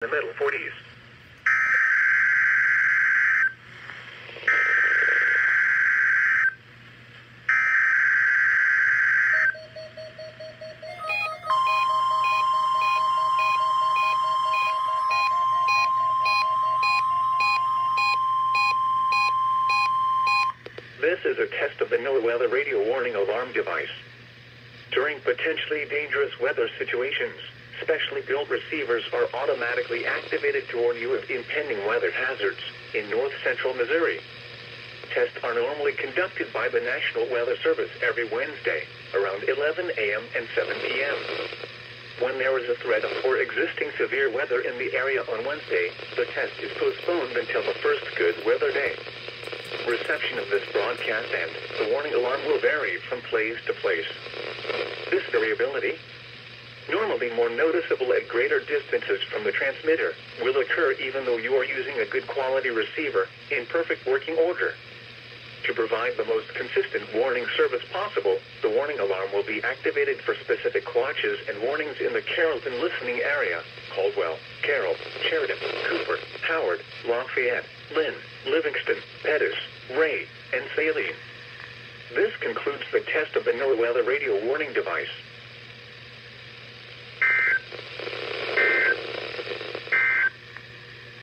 the middle 40s. This is a test of the NOAA radio warning alarm device. During potentially dangerous weather situations, specially built receivers are automatically activated to warn you of impending weather hazards in north-central Missouri. Tests are normally conducted by the National Weather Service every Wednesday, around 11 a.m. and 7 p.m. When there is a threat or existing severe weather in the area on Wednesday, the test is postponed until the first good weather day. Reception of this broadcast and the warning alarm will vary from place to place. This variability, normally more noticeable at greater distances from the transmitter, will occur even though you are using a good quality receiver in perfect working order. To provide the most consistent warning service possible, the warning alarm will be activated for specific watches and warnings in the Carrollton listening area: Caldwell, Carroll, Sheridan, Cooper, Howard, Lafayette, Lynn, Livingston, Pettis, Ray, and Saline. This concludes the test of the NOAA radio warning device.